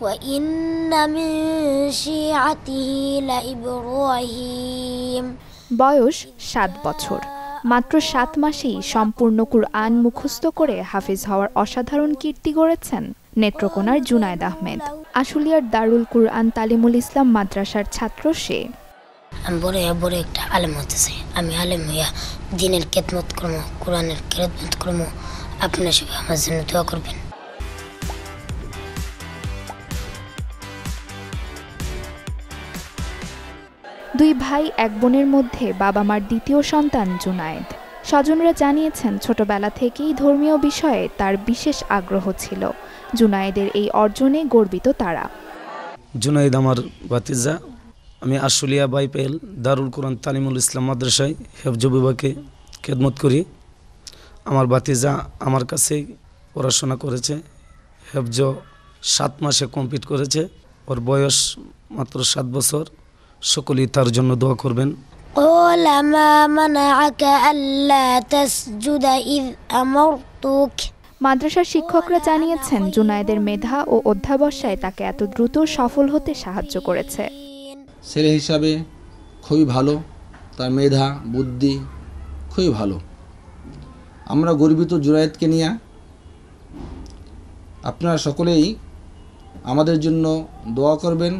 وإن من شيعته لإبراهيم। বয়স 7 বছর। মাত্র 7 মাসেই সম্পূর্ণ কুরআন মুখস্থ করে হাফেজ হওয়ার অসাধারণ কীর্তি গড়েছেন নেত্রকোনার জুনায়েদ আহমেদ। আশুলিয়ার দারুল কুরআন তালিমুল ইসলাম মাদ্রাসার ছাত্র সে। আমি বড় একটা আলেম হতে চাই। আমি আলেম হইয়া দ্বীনের খেদমত করব, কোরআনের খেদমত করব। আপনারা সবাই আমার জন্য দোয়া করবেন। দুই ভাই এক বোনের মধ্যে বাবা মার দ্বিতীয় সন্তান জুনায়েদ। স্বজনরা জানিয়েছেন ছোটবেলা থেকেই ধর্মীয় বিষয়ে তার বিশেষ আগ্রহ ছিল। জুনায়েদের এই অর্জনে গর্বিত তারা। জুনায়েদ আমার ভাতিজা। আমি আশুলিয়া বাইপেল দারুল কুরআন তালিমুল ইসলাম মাদ্রাসায় হেফজ বিভাগে খেদমত করি। আমার ভাতিজা আমার কাছেই পড়াশোনা করেছে। হেফজ 7 মাসে কমপ্লিট করেছে। ওর বয়স মাত্র 7 বছর। সকলেই তার জন্য দোয়া করবেন। قال ما منعك ألا تسجد إذ أمرتك। মাদ্রাসার শিক্ষকরা জানিয়েছেন জুনায়েদের মেধা ও অধ্যাবসায় তাকে এত দ্রুত সফল হতে সাহায্য করেছে। ছেলে হিসাবে খুবই ভালো, তার মেধা বুদ্ধি খুবই ভালো। আমরা গর্বিত জুনায়েদকে নিয়ে। আপনারা সকলেই আমাদের জন্য দোয়া করবেন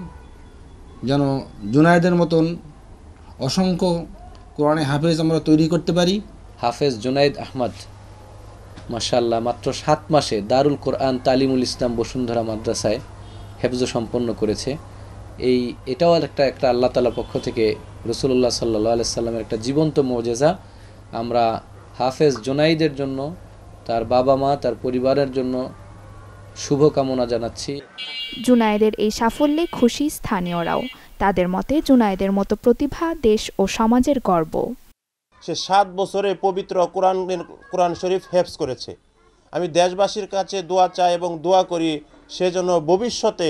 যেন জুনায়েদের মতন অসংখ্য কোরআনে হাফেজ আমরা তৈরি করতে পারি। হাফেজ জুনায়েদ আহমদ মাশাআল্লাহ মাত্র 7 মাসে দারুল কোরআন তালিমুল ইসলাম বসুন্ধরা মাদ্রাসায় হেফজ সম্পন্ন করেছে। এটাও একটা আল্লাহ তাআলার পক্ষ থেকে রাসূলুল্লাহ সাল্লাল্লাহু আলাইহি সাল্লামের একটা জীবন্ত মুজিজা। আমরা হাফেজ জুনায়েদের জন্য, তার বাবা মা, তার পরিবারের জন্য শুভকামনা জানাচ্ছি। জুনায়েদের এই সাফল্যে খুশি স্থানীয়রাও। তাদের মতে জুনায়েদের মতো প্রতিভা দেশ ও সমাজের গর্ব। সে 7 বছরে পবিত্র কোরআন শরীফ হেফজ করেছে। আমি দেশবাসীর কাছে দোয়া চাই এবং দোয়া করি সেজন্য ভবিষ্যতে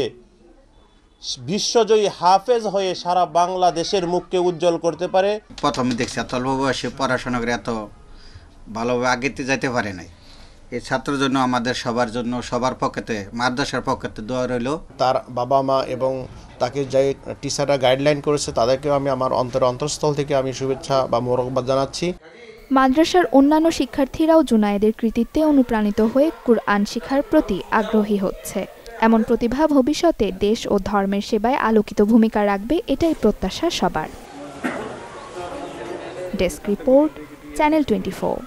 বিশ্বজয়ী হাফেজ হয়ে সারা বাংলাদেশের মুখকে উজ্জ্বল করতে পারে। প্রথমে দেখছি এত অল্প বয়সে পড়াশোনা করে এত ভালোভাবে আগেতে যেতে পারে নাই। এই ছাত্রের জন্য আমাদের সবার জন্য সবার পক্ষে মাদ্রাসার পক্ষে দোয়া রইল। তার বাবা মা এবং তাকে যে টিচাররা গাইডলাইন করেছে তাদেরকেও আমি আমার অন্তরস্থল থেকে আমি শুভেচ্ছা বা মোবারকবাদ জানাচ্ছি। মাদ্রাসার অন্যান্য শিক্ষার্থীরাও জুনায়েদের কৃতিত্বে অনুপ্রাণিত হয়ে কুরআন শিক্ষার প্রতি আগ্রহী হচ্ছে। এমন প্রতিভা ভবিষ্যতে দেশ ও ধর্মের সেবায় আলোকিত ভূমিকা রাখবে, এটাই প্রত্যাশা সবার। Desk report, channel 24।